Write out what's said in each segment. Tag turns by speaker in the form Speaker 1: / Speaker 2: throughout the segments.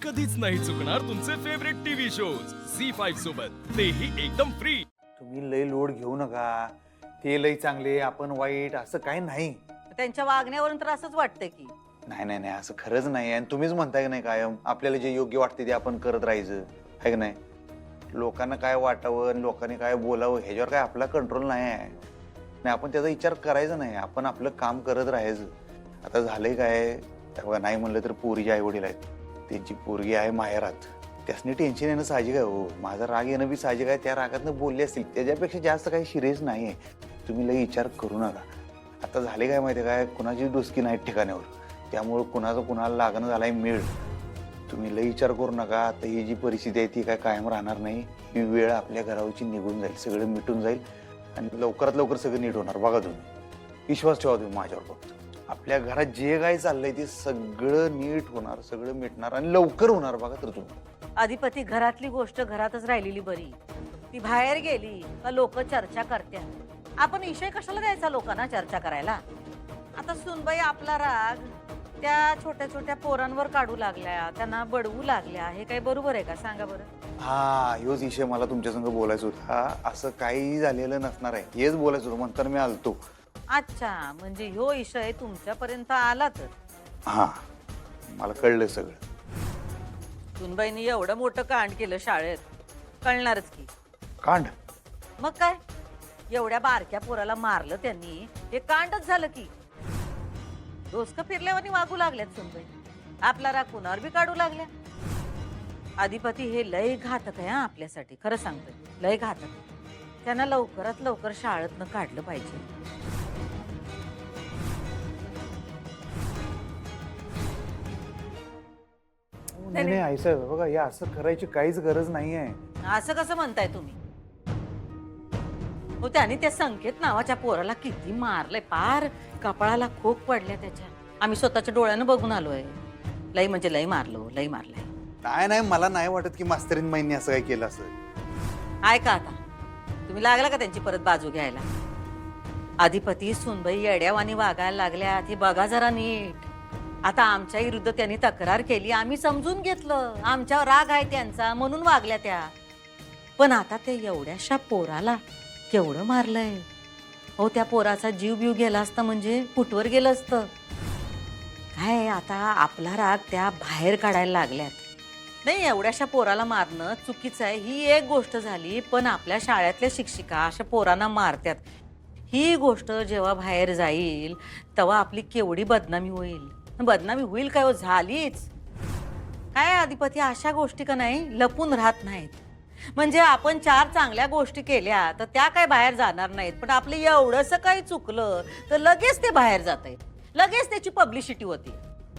Speaker 1: कधीच नाही चुकणार तुमचे फेवरेट टीव्ही शोज झी5 सोबत, तेही एकदम फ्री.
Speaker 2: तुम्ही लय लोड घेऊ नका. ते लय चांगले आपण वाईट असं काही नाही.
Speaker 3: त्यांच्या वागण्यावरून तर असंच वाटतंय की
Speaker 2: नाही नाही नाही असं खरंच नाही. आणि तुम्हीच म्हणताय की नाही कायम आपल्याला जे योग्य वाटते ते आपण करत राहायचं आहे की नाही. लोकांना काय वाटावं लोकांनी काय बोलावं ह्याच्यावर काय आपला कंट्रोल नाही आहे. नाही आपण त्याचा विचार करायचा नाही. आपण आपलं काम करत राहायचं. आता झालंय काय बघा, नाही म्हणलं तर पोरीचे आई वडील आहेत. त्यांची पोरगी आहे माहेरात. त्यासनी टेन्शन येणं साहजिक आहे. हो माझा राग येणं बी साहजिक आहे. त्या रागातनं बोलले असतील. त्याच्यापेक्षा जास्त काही सिरियस नाही आहे. तुम्ही लई विचार करू नका. आता झाले काय माहिती काय, कुणाची डोसकी नाही ठिकाण्यावर. त्यामुळे कुणाचं कुणाला लागणं झालाय मेळ. तुम्ही लई विचार करू नका. आता ही जी परिस्थिती आहे ती काय कायम राहणार नाही. ही वेळ आपल्या घरावरची निघून जाईल. सगळं मिटून जाईल आणि लवकरात लवकर सगळं नीट होणार. बघा तुम्ही विश्वास ठेवा तुम्ही माझ्यावर. फक्त आपल्या घरात जे काय चाललंय ते सगळं नीट होणार, सगळं मिटणार आणि लवकर होणार. बघा तर तुम्ही
Speaker 3: अधिपती घरातली गोष्ट घरातच राहिलेली बरी. ती बाहेर गेली का लोक चर्चा करत्या. आपण विषय कशाला द्यायचा लोकांना चर्चा करायला. आता सुनबाई आपला राग त्या छोट्या छोट्या पोरांवर काढू लागल्या, त्यांना बडवू लागल्या. हे काही बरोबर आहे का सांगा बरं.
Speaker 2: हा ह्योच विषय मला तुमच्या संग बोलायचं होता. असं काही झालेलं नसणार आहे. हेच बोलायचं होतं म्हणताना मी आलतो.
Speaker 3: अच्छा, म्हणजे ह्यो विषय तुमच्यापर्यंत आला तर.
Speaker 2: हा मला कळलं सगळं.
Speaker 3: सुनबाईनी एवढं मोठं कांड केलं शाळेत, कळणारच की.
Speaker 2: कांड
Speaker 3: मग काय, एवढ्या बारक्या पोराला मारलं त्यांनी, हे कांडच झालं की. डोसकं फिरल्यावानी वागू लागल्यात सुनबाई. आपला राग कुणावर बी काढू लागल्या. अधिपती हे लय घातक आहे हा आपल्यासाठी. खरं सांगतोय लय घातक. त्यांना लवकरात लवकर शाळेतनं काढलं पाहिजे.
Speaker 2: नाही नाही ऐसा बघा, हे असं करायची काहीच गरज नाही आहे.
Speaker 3: असं कसं म्हणताय तुम्ही. हो त्याने त्या संकेत नावाच्या पोराला किती मारलंय. पार कपाळाला खोक पडल्या त्याच्या. आम्ही स्वतःच्या डोळ्यानं बघून आलोय. लई म्हणजे लई मारलो, लई मारलंय.
Speaker 2: नाही नाही मला नाही वाटत की मास्तरीन माईंनी असं काय केलं असं.
Speaker 3: ऐका आता, तुम्ही लागला का त्यांची परत बाजू घ्यायला. अधिपती सुनबाई येड्यावानी वागायला लागल्या, ते बघा जरा नीट. आता आमच्या विरुद्ध त्यांनी तक्रार केली, आम्ही समजून घेतलं. आमच्यावर राग आहे त्यांचा म्हणून वागल्या त्या. पण आता ते एवढ्याशा पोराला केवढं मारलंय. हो त्या पोराचा जीव बीव गेला असता म्हणजे कुठवर गेलं असतं काय. आता आपला राग त्या बाहेर काढायला लागल्यात. नाही एवढ्याशा पोराला मारणं चुकीचं आहे ही एक गोष्ट झाली. पण आपल्या शाळेतल्या शिक्षिका अशा पोरांना मारतात, ही गोष्ट जेव्हा बाहेर जाईल तेव्हा आपली केवढी बदनामी होईल. बदनामी होईल काय हो, झालीच. काय अधिपती अशा गोष्टी का नाही लपून राहत नाहीत. म्हणजे आपण 4 चांगल्या गोष्टी केल्या तर त्या काय बाहेर जाणार नाहीत. पण आपलं एवढंसं काही चुकलं तर लगेच ते बाहेर जात आहे. लगेच त्याची पब्लिसिटी होती.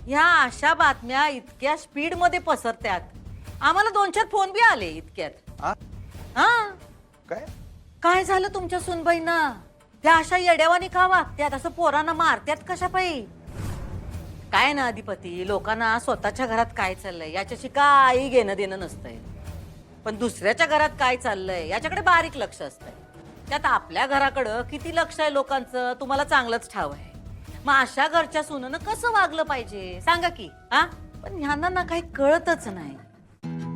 Speaker 3: ह्या अशा बातम्या इतक्या स्पीड मध्ये पसरतात. आम्हाला 2-4 फोन बी आले इतक्यात. हा
Speaker 2: काय
Speaker 3: काय झालं तुमच्या सुनबाईंना. त्या अशा येड्यावानी का वागत्यात, असं पोरांना मारत्यात कशा पायी. काय ना अधिपती, लोकांना स्वतःच्या घरात काय चाललंय याच्याशी काही घेणं देणं नसतंय. पण दुसऱ्याच्या घरात काय चाललंय याच्याकडे बारीक लक्ष असतंय. त्यात आपल्या घराकडं किती लक्ष आहे लोकांचं तुम्हाला चांगलंच ठाव आहे. मग अशा घरच्या सुनेनं कसं वागलं पाहिजे सांगा की. हा पण ह्यांना ना काही कळतच नाही.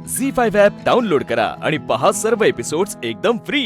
Speaker 1: झी5 ॲप डाउनलोड करा आणि पहा सर्व एपिसोड्स एकदम फ्री.